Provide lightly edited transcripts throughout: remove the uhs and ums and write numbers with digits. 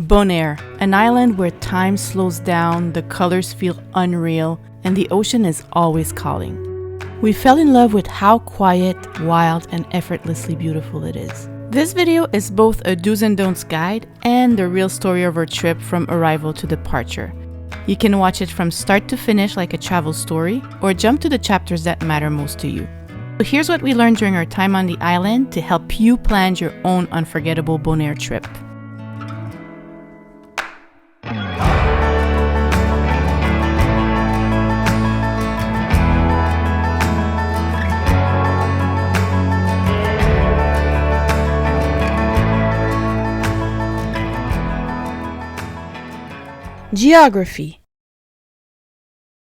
Bonaire, an island where time slows down, the colors feel unreal, and the ocean is always calling. We fell in love with how quiet, wild, and effortlessly beautiful it is. This video is both a do's and don'ts guide and the real story of our trip from arrival to departure. You can watch it from start to finish like a travel story, or jump to the chapters that matter most to you. So here's what we learned during our time on the island to help you plan your own unforgettable Bonaire trip. Geography.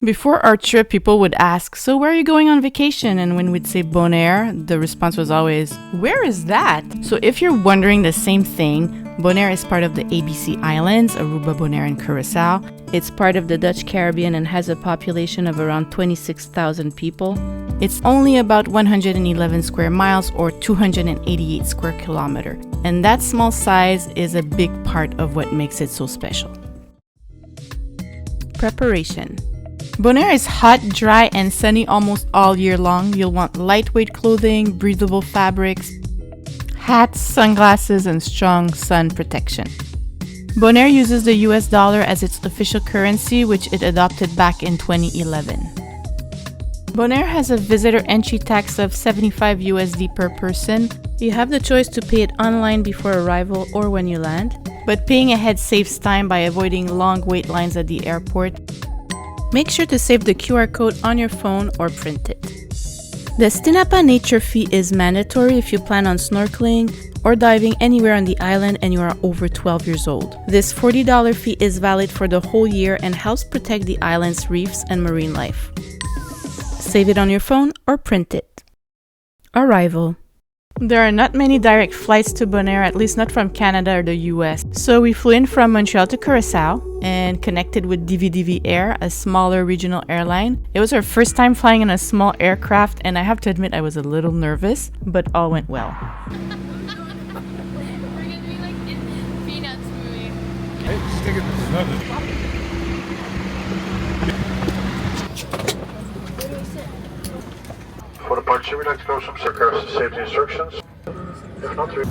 Before our trip, people would ask, so where are you going on vacation? And when we'd say Bonaire, the response was always, where is that? So if you're wondering the same thing, Bonaire is part of the ABC Islands, Aruba, Bonaire, and Curacao. It's part of the Dutch Caribbean and has a population of around 26,000 people. It's only about 111 square miles or 288 square kilometers. And that small size is a big part of what makes it so special. Preparation. Bonaire is hot, dry, and sunny almost all year long. You'll want lightweight clothing, breathable fabrics, hats, sunglasses, and strong sun protection. Bonaire uses the US dollar as its official currency, which it adopted back in 2011. Bonaire has a visitor entry tax of 75 USD per person. You have the choice to pay it online before arrival or when you land, but paying ahead saves time by avoiding long wait lines at the airport. Make sure to save the QR code on your phone or print it. The STINAPA nature fee is mandatory if you plan on snorkeling or diving anywhere on the island and you are over 12 years old. This $40 fee is valid for the whole year and helps protect the island's reefs and marine life. Save it on your phone or print it. Arrival. There are not many direct flights to Bonaire, at least not from Canada or the US. So we flew in from Montreal to Curacao and connected with Divi Divi Air, a smaller regional airline. It was our first time flying in a small aircraft, and I have to admit I was a little nervous, but all went well. We're gonna be like in Peanuts movie. Hey, stick it in another. For departure, we'd like to know some regards to safety instructions. If not, we...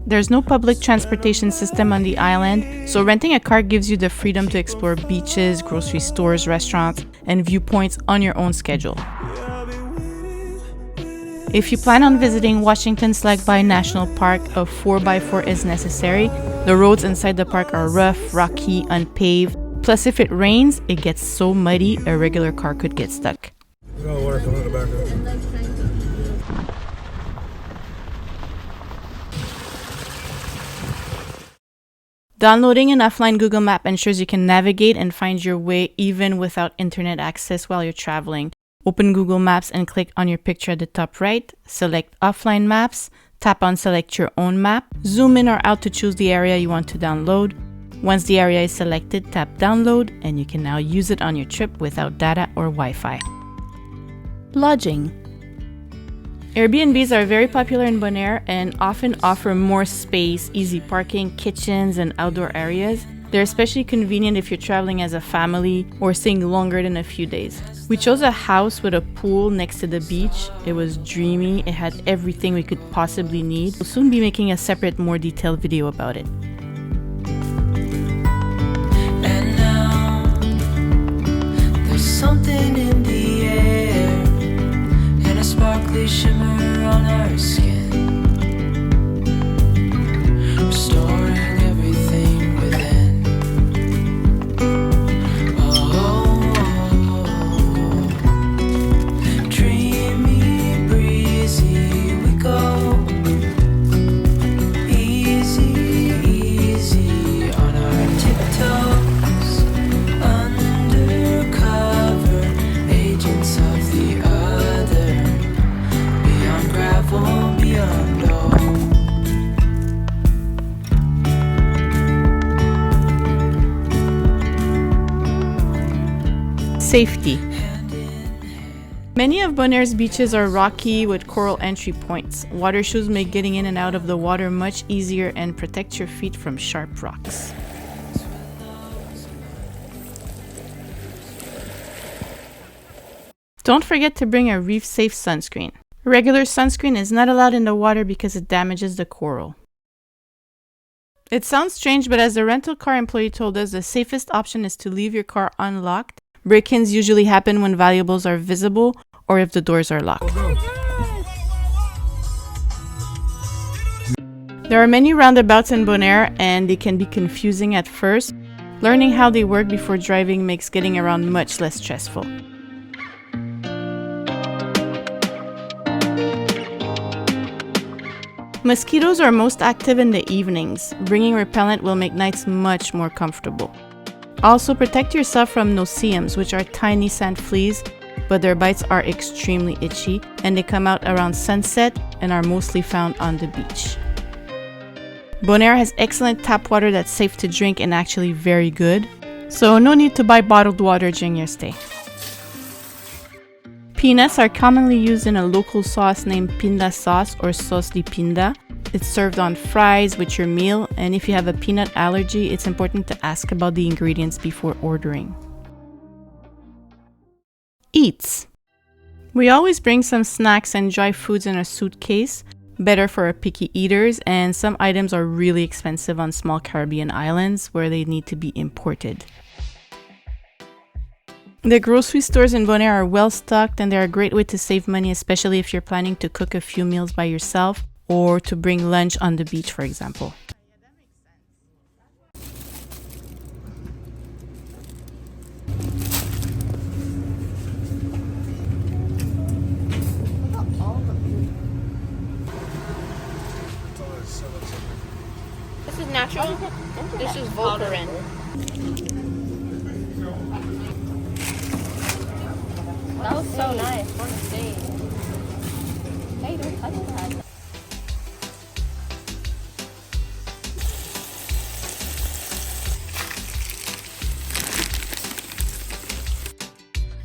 There's no public transportation system on the island, so renting a car gives you the freedom to explore beaches, grocery stores, restaurants, and viewpoints on your own schedule. If you plan on visiting Washington Slagbaii National Park, a 4x4 is necessary. The roads inside the park are rough, rocky, unpaved. Plus, if it rains, it gets so muddy, a regular car could get stuck. Water coming in the back. Downloading an offline Google Map ensures you can navigate and find your way even without internet access while you're traveling. Open Google Maps and click on your picture at the top right, select Offline Maps, tap on Select Your Own Map, zoom in or out to choose the area you want to download. Once the area is selected, tap Download, and you can now use it on your trip without data or Wi-Fi. Lodging. Airbnbs are very popular in Bonaire and often offer more space, easy parking, kitchens, and outdoor areas. They're especially convenient if you're traveling as a family or staying longer than a few days. We chose a house with a pool next to the beach. It was dreamy. It had everything we could possibly need. We'll soon be making a separate, more detailed video about it. And now, there's something in the air and a sparkly shimmer on our skin, restoring everything within. Dreamy, breezy, we Safety. Many of Bonaire's beaches are rocky with coral entry points. Water shoes make getting in and out of the water much easier and protect your feet from sharp rocks. Don't forget to bring a reef-safe sunscreen. Regular sunscreen is not allowed in the water because it damages the coral. It sounds strange, but as the rental car employee told us, the safest option is to leave your car unlocked. Break-ins usually happen when valuables are visible or if the doors are locked. There are many roundabouts in Bonaire and they can be confusing at first. Learning how they work before driving makes getting around much less stressful. Mosquitoes are most active in the evenings. Bringing repellent will make nights much more comfortable. Also, protect yourself from no-see-ums, which are tiny sand fleas, but their bites are extremely itchy, and they come out around sunset and are mostly found on the beach. Bonaire has excellent tap water that's safe to drink and actually very good, so no need to buy bottled water during your stay. Peanuts are commonly used in a local sauce named pindasaus or sauce de pinda. It's served on fries with your meal, and if you have a peanut allergy, it's important to ask about the ingredients before ordering. Eats. We always bring some snacks and dry foods in a suitcase, better for our picky eaters, and some items are really expensive on small Caribbean islands where they need to be imported. The grocery stores in Bonaire are well stocked and they're a great way to save money, especially if you're planning to cook a few meals by yourself or to bring lunch on the beach, for example. This is natural. This is Volcarin. That was so nice. On the stage. Hey, don't touch that.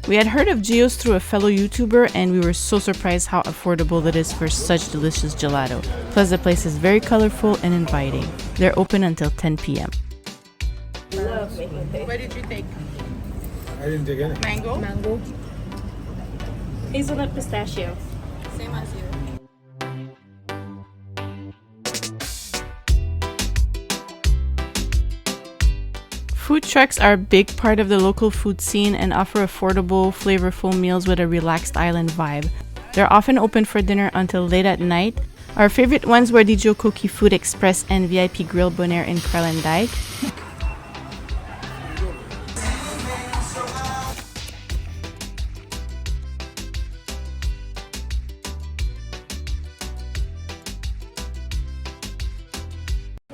We had heard of Geos through a fellow YouTuber and we were so surprised how affordable it is for such delicious gelato. Plus the place is very colorful and inviting. They're open until 10 p.m. What did you take? I didn't dig any. Mango? Mango. Hazelnut pistachio. Same as you. Food trucks are a big part of the local food scene and offer affordable, flavorful meals with a relaxed island vibe. They're often open for dinner until late at night. Our favorite ones were Dijo Koki Food Express and VIP Grill Bonaire in Kralendijk.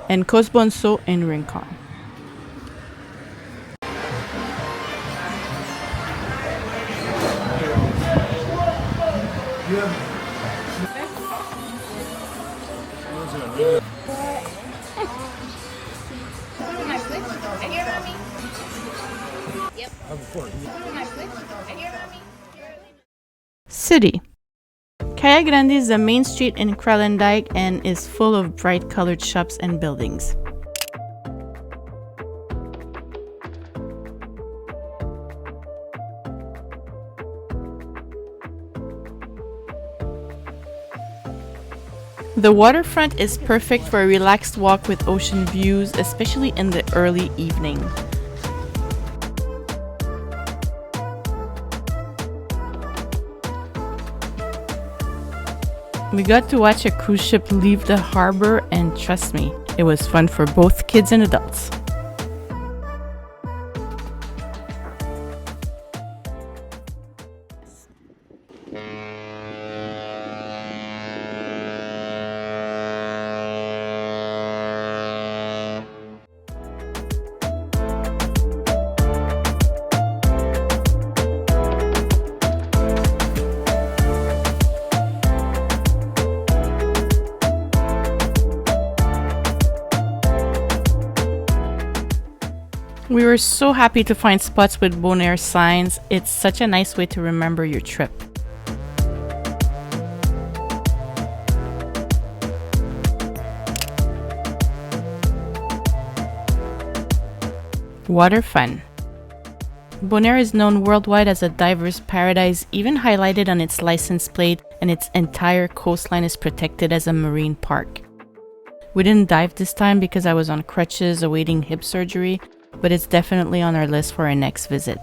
And Cosbonso in Rincon. City. Grande is the main street in Kralendijk and is full of bright colored shops and buildings. The waterfront is perfect for a relaxed walk with ocean views, especially in the early evening. We got to watch a cruise ship leave the harbor, and trust me, it was fun for both kids and adults. We were so happy to find spots with Bonaire signs. It's such a nice way to remember your trip. Water fun. Bonaire is known worldwide as a diverse paradise, even highlighted on its license plate, and its entire coastline is protected as a marine park. We didn't dive this time because I was on crutches awaiting hip surgery, but it's definitely on our list for our next visit.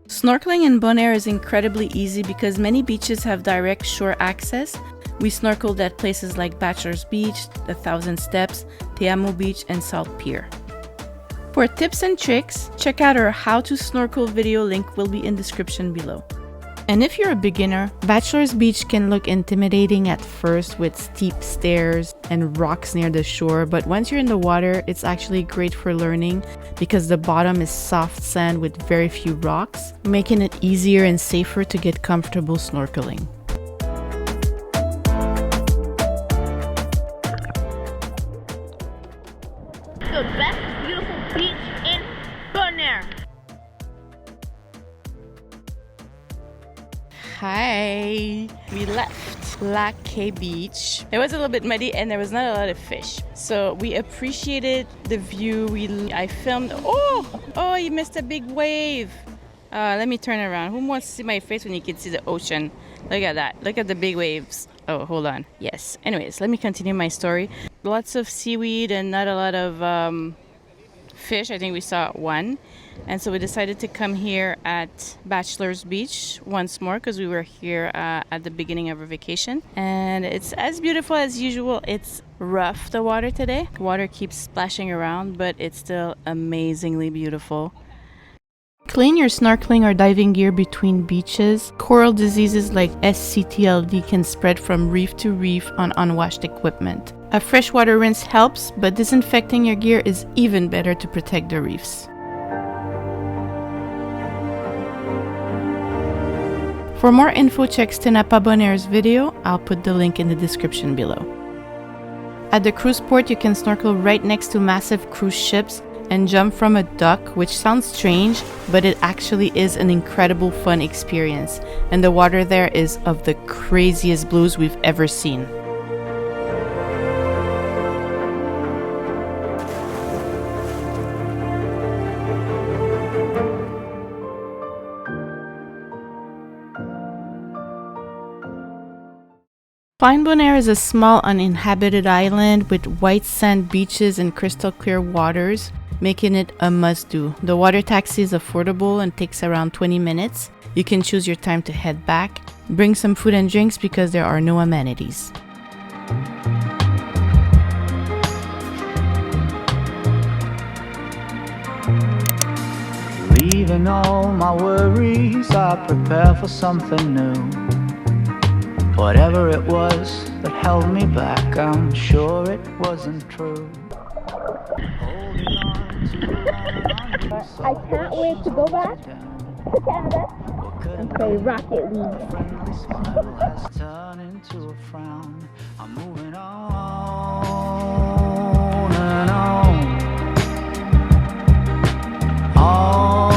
Snorkeling in Bonaire is incredibly easy because many beaches have direct shore access. We snorkeled at places like Bachelor's Beach, the Thousand Steps, the Amo Beach, and Salt Pier. For tips and tricks, check out our How to Snorkel video, link will be in description below. And if you're a beginner, Bachelor's Beach can look intimidating at first with steep stairs and rocks near the shore, but once you're in the water, it's actually great for learning because the bottom is soft sand with very few rocks, making it easier and safer to get comfortable snorkeling. The best beautiful beach in Bonaire. Hi! We left Lac Cai Beach. It was a little bit muddy and there was not a lot of fish. So we appreciated the view. I filmed. Oh, you missed a big wave. Let me turn around. Who wants to see my face when you can see the ocean? Look at that. Look at the big waves. Oh, hold on. Yes. Anyways, let me continue my story. Lots of seaweed and not a lot of fish. I think we saw one. And so we decided to come here at Bachelor's Beach once more because we were here at the beginning of our vacation. And it's as beautiful as usual. It's rough, the water today. Water keeps splashing around, but it's still amazingly beautiful. Clean your snorkeling or diving gear between beaches. Coral diseases like SCTLD can spread from reef to reef on unwashed equipment. A freshwater rinse helps, but disinfecting your gear is even better to protect the reefs. For more info, check STINAPA Bonaire's video. I'll put the link in the description below. At the cruise port, you can snorkel right next to massive cruise ships and jump from a dock, which sounds strange, but it actually is an incredible fun experience. And the water there is of the craziest blues we've ever seen. Klein Bonaire is a small uninhabited island with white sand beaches and crystal clear waters, making it a must-do. The water taxi is affordable and takes around 20 minutes. You can choose your time to head back. Bring some food and drinks because there are no amenities. Leaving all my worries, I prepare for something new. Whatever it was that held me back, I'm sure it wasn't true. I can't wait to go back to Canada and play Rocket League. Friendly smile has turned into a frown. I'm moving on and on. On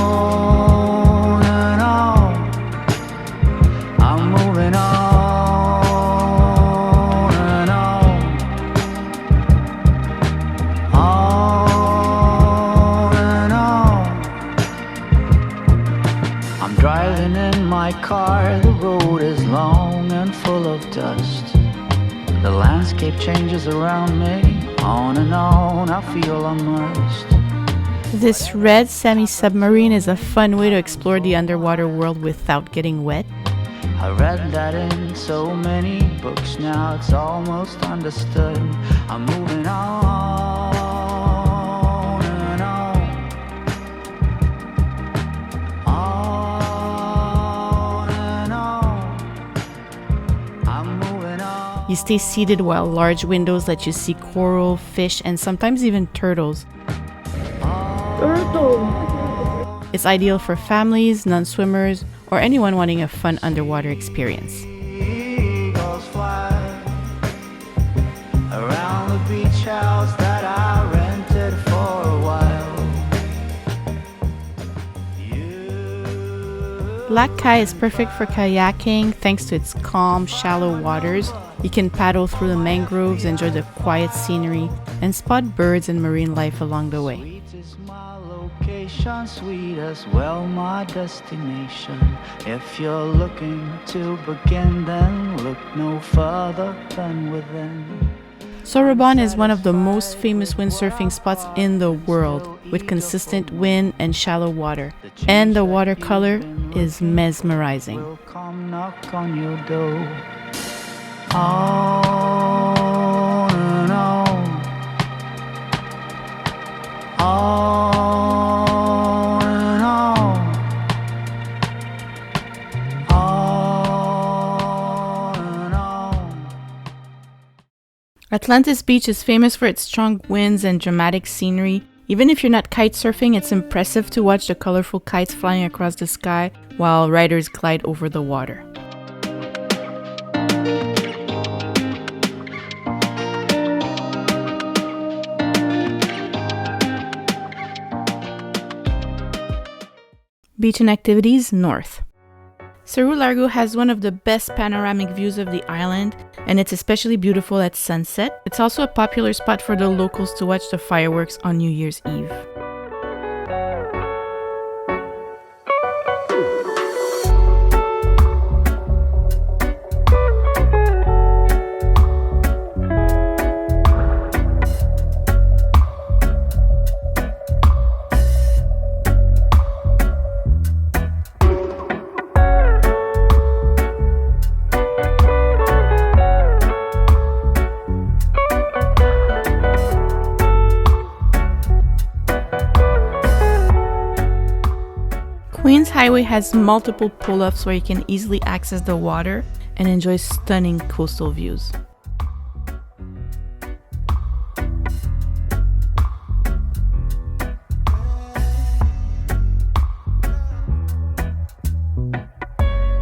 and on. I'm moving on. Driving in my car, the road is long and full of dust. The landscape changes around me, on and on, I feel immersed. This red semi-submarine is a fun way to explore the underwater world without getting wet. I read that in so many books, now it's almost understood. I'm moving on and on. On and on. I'm moving on. You stay seated while large windows let you see coral, fish, and sometimes even turtles. It's ideal for families, non-swimmers, or anyone wanting a fun underwater experience. Eagles fly beach house that I rented for a while. Lac Cai is perfect for kayaking thanks to its calm, shallow waters. You can paddle through the mangroves, enjoy the quiet scenery, and spot birds and marine life along the way. Sweet is my location, sweet as well my destination. If you're looking to begin, then look no further than within. Sorobon is one of the most famous windsurfing spots in the world, with consistent wind and shallow water. And the watercolor is mesmerizing. Will come knock on your door. On and on. On and on. On and on. Landhuis Beach is famous for its strong winds and dramatic scenery. Even if you're not kite surfing, it's impressive to watch the colorful kites flying across the sky while riders glide over the water. Beach and activities north. Seru Largu has one of the best panoramic views of the island, and it's especially beautiful at sunset. It's also a popular spot for the locals to watch the fireworks on New Year's Eve. Queens Highway has multiple pull-ups where you can easily access the water and enjoy stunning coastal views.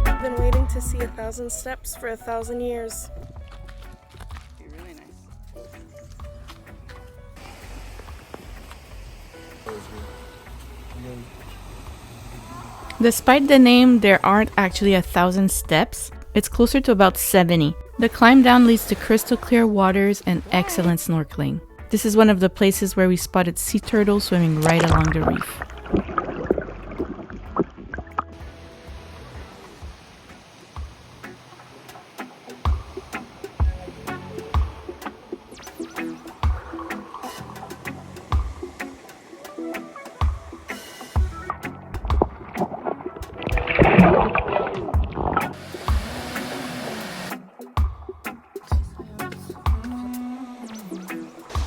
I've been waiting to see 1,000 steps for 1,000 years. Be really nice. Despite the name, there aren't actually 1,000 steps. It's closer to about 70. The climb down leads to crystal clear waters and excellent snorkeling. This is one of the places where we spotted sea turtles swimming right along the reef.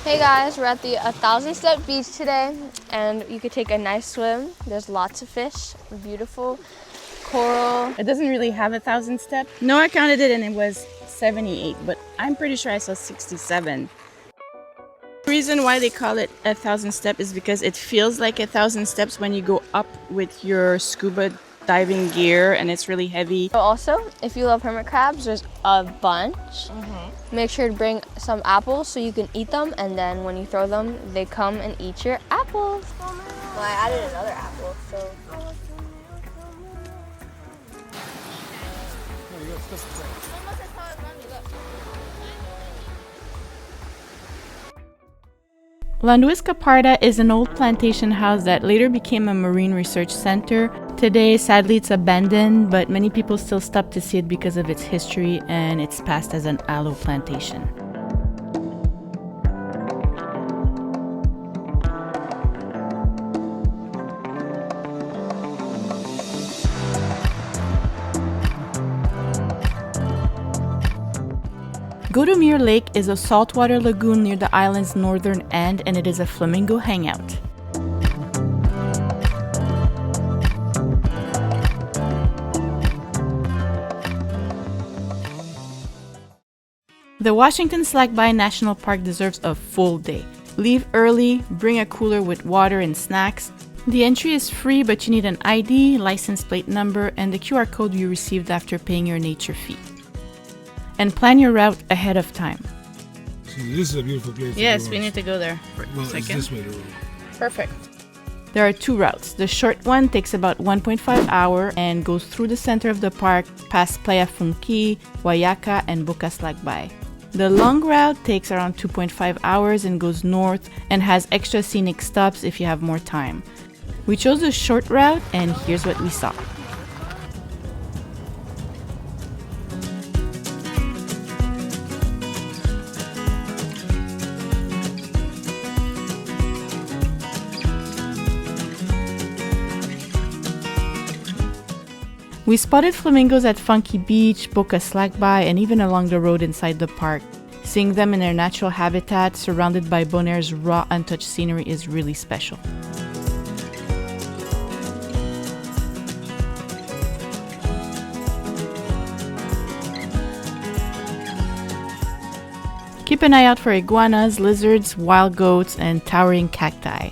Hey guys, we're at the 1,000 Step Beach today, and you could take a nice swim. There's lots of fish, beautiful coral. It doesn't really have 1,000 steps. Noah counted it and it was 78, but I'm pretty sure I saw 67. The reason why they call it 1,000 steps is because it feels like 1,000 steps when you go up with your scuba diving gear and it's really heavy. Also, if you love hermit crabs, there's a bunch. Make sure to bring some apples so you can eat them, and then when you throw them, they come and eat your apples. Well, I added another apple, so. Landhuis Kaparta is an old plantation house that later became a marine research center. Today, sadly, it's abandoned, but many people still stop to see it because of its history and its past as an aloe plantation. Godumere Lake is a saltwater lagoon near the island's northern end, and it is a flamingo hangout. The Washington Slagbaii National Park deserves a full day. Leave early, bring a cooler with water and snacks. The entry is free, but you need an ID, license plate number, and the QR code you received after paying your nature fee. And plan your route ahead of time. This is a beautiful place. Yes, we need to go there for Well, a it's second. this way the road. Perfect. There are two routes. The short one takes about 1.5 hours and goes through the center of the park, past Playa Funchi, Wayaka, and Boca Slagbaii. The long route takes around 2.5 hours and goes north and has extra scenic stops if you have more time. We chose the short route and here's what we saw. We spotted flamingos at Funchi Beach, Boca Slagbaii, and even along the road inside the park. Seeing them in their natural habitat, surrounded by Bonaire's raw, untouched scenery is really special. Keep an eye out for iguanas, lizards, wild goats, and towering cacti.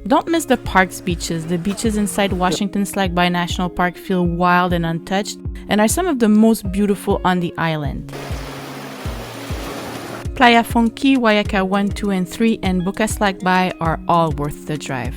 Don't miss the park's beaches. The beaches inside Washington Slagbaii National Park feel wild and untouched and are some of the most beautiful on the island. Playa Funchi, Wayaka 1, 2, and 3, and Boca Slagbaii are all worth the drive.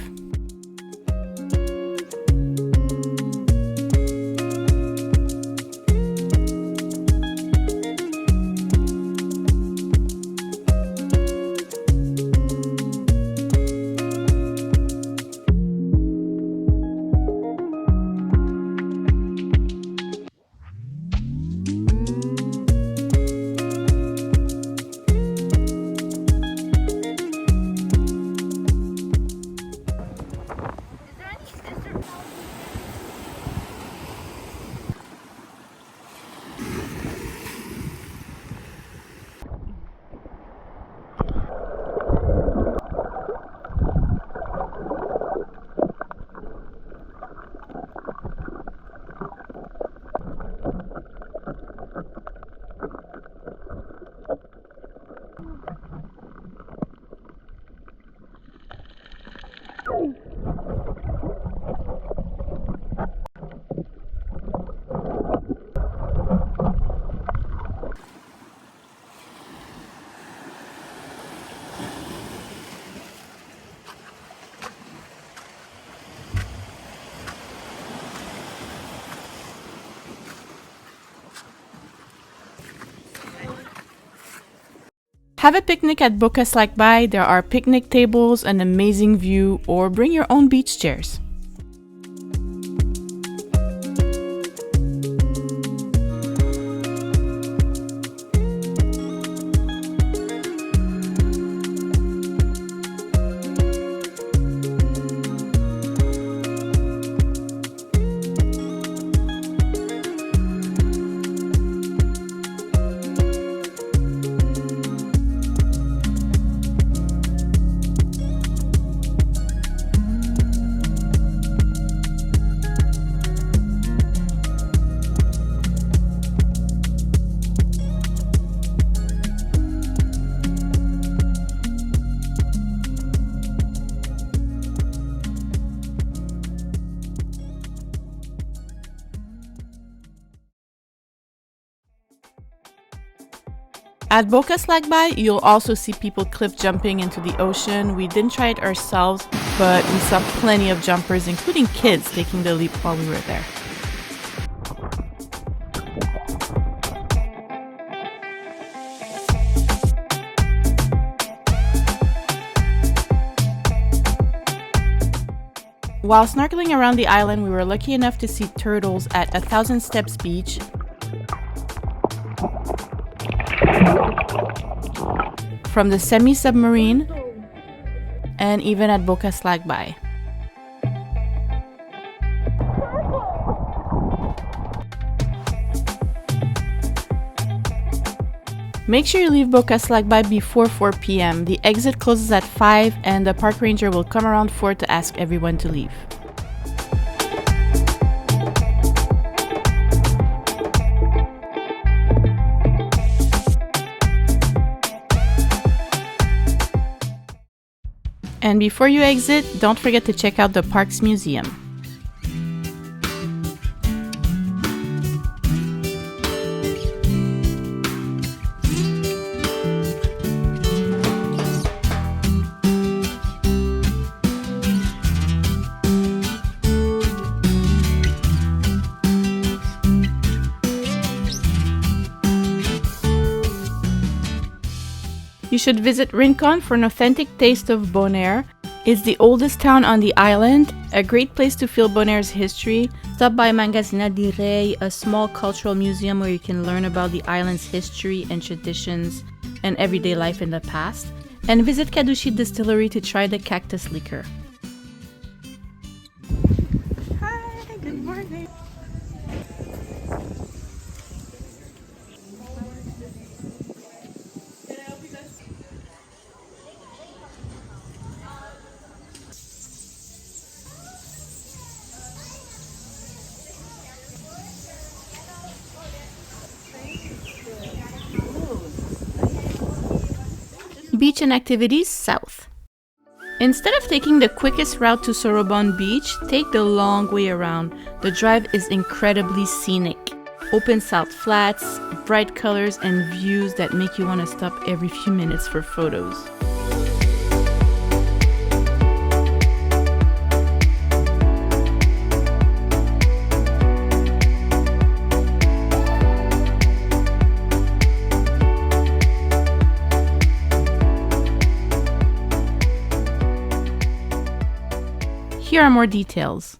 Have a picnic at Boca Slagbaii. There are picnic tables, an amazing view, or bring your own beach chairs. At Boca Slagbaii, you'll also see people cliff jumping into the ocean. We didn't try it ourselves, but we saw plenty of jumpers, including kids, taking the leap while we were there. While snorkeling around the island, we were lucky enough to see turtles at 1,000 Steps Beach, from the semi-submarine, and even at Boca Slagbaii. Make sure you leave Boca Slagbaii before 4 p.m. The exit closes at 5 and the park ranger will come around 4 to ask everyone to leave. And before you exit, don't forget to check out the park's museum. You should visit Rincon for an authentic taste of Bonaire. It's the oldest town on the island, a great place to feel Bonaire's history. Stop by Magazzina di Rei, a small cultural museum where you can learn about the island's history and traditions and everyday life in the past. And visit Cadushy Distillery to try the cactus liquor. Hi, good morning. Beach and activities south. Instead of taking the quickest route to Sorobon Beach, take the long way around. The drive is incredibly scenic. Open salt flats, bright colors, and views that make you want to stop every few minutes for photos. Here are more details.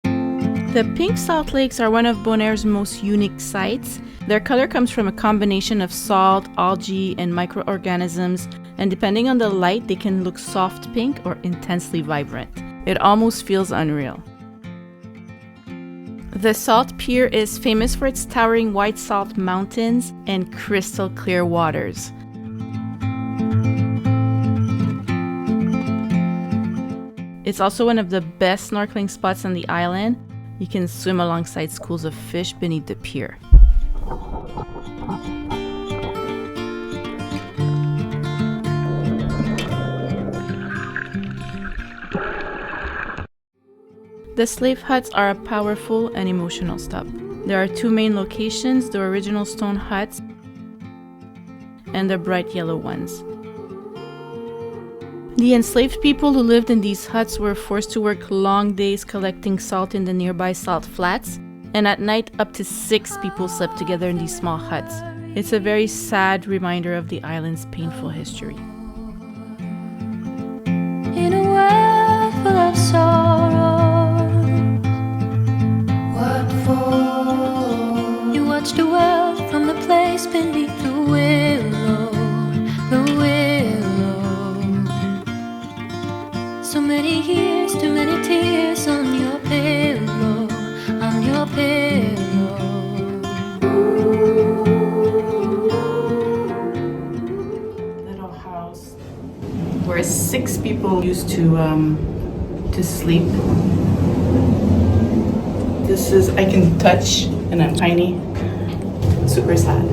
The pink salt lakes are one of Bonaire's most unique sites. Their color comes from a combination of salt, algae, and microorganisms, and depending on the light, they can look soft pink or intensely vibrant. It almost feels unreal. The Salt Pier is famous for its towering white salt mountains and crystal clear waters. It's also one of the best snorkeling spots on the island. You can swim alongside schools of fish beneath the pier. The slave huts are a powerful and emotional stop. There are two main locations, the original stone huts and the bright yellow ones. The enslaved people who lived in these huts were forced to work long days collecting salt in the nearby salt flats, and at night up to 6 people slept together in these small huts. It's a very sad reminder of the island's painful history. In a world full of sorrow, what for? You watch the world from the place beneath the willow, the willow. So many years, too many tears on your pillow, on your pillow. Little house where 6 people used to sleep. This is I can touch, and I'm tiny. Super sad.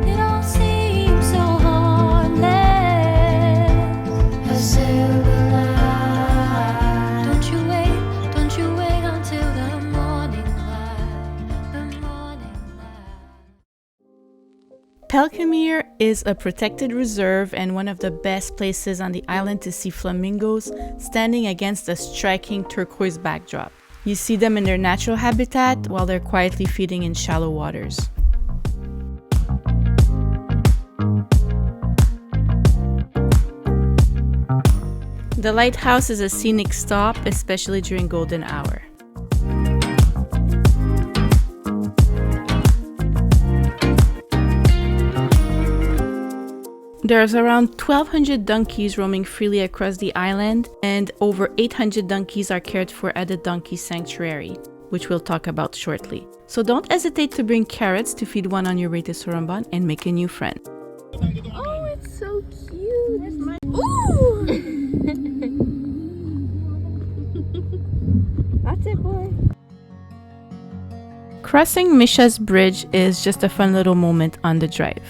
It all seems so heartless. A silver light. Don't you wait until the morning light, the morning light. Pelkemeer is a protected reserve and one of the best places on the island to see flamingos standing against a striking turquoise backdrop. You see them in their natural habitat while they're quietly feeding in shallow waters. The lighthouse is a scenic stop, especially during golden hour. There's around 1,200 donkeys roaming freely across the island, and over 800 donkeys are cared for at the donkey sanctuary, which we'll talk about shortly. So don't hesitate to bring carrots to feed one on your way to Sorobon and make a new friend. Oh, it's so cute. Ooh! That's it, boy. Crossing Misha's bridge is just a fun little moment on the drive.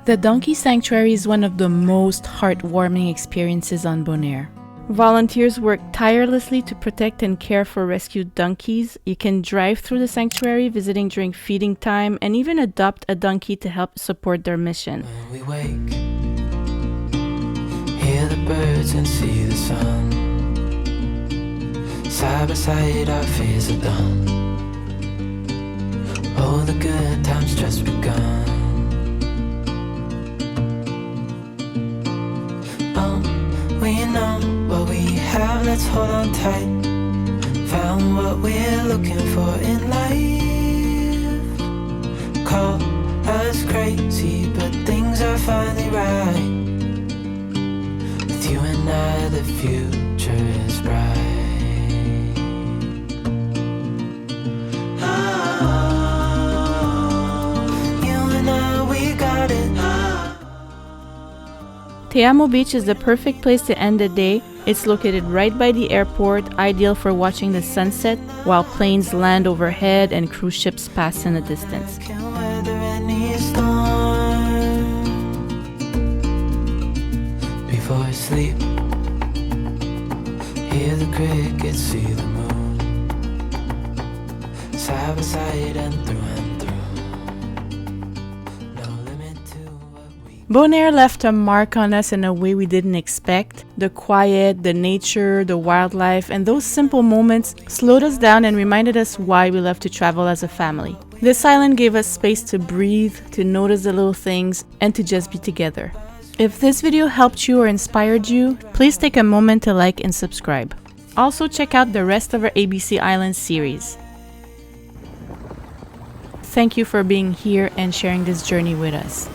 The donkey sanctuary is one of the most heartwarming experiences on Bonaire. Volunteers work tirelessly to protect and care for rescued donkeys. You can drive through the sanctuary, visiting during feeding time, and even adopt a donkey to help support their mission. When we wake, hear the birds and see the sun. Side by side our fears are done. Oh, the good times just begun. We know what we have, let's hold on tight. Found what we're looking for in life. Call us crazy, but things are finally right. With you and I, the future is bright. You and I, we got it. Amo Beach is the perfect place to end the day. It's located right by the airport, ideal for watching the sunset while planes land overhead and cruise ships pass in the distance. Can't weather any storm. Before I sleep, hear the crickets, see the moon. Side by side and through and through. No limit to what we. Bonaire left a mark on us in a way we didn't expect. The quiet, the nature, the wildlife, and those simple moments slowed us down and reminded us why we love to travel as a family. This island gave us space to breathe, to notice the little things, and to just be together. If this video helped you or inspired you, please take a moment to like and subscribe. Also check out the rest of our ABC Islands series. Thank you for being here and sharing this journey with us.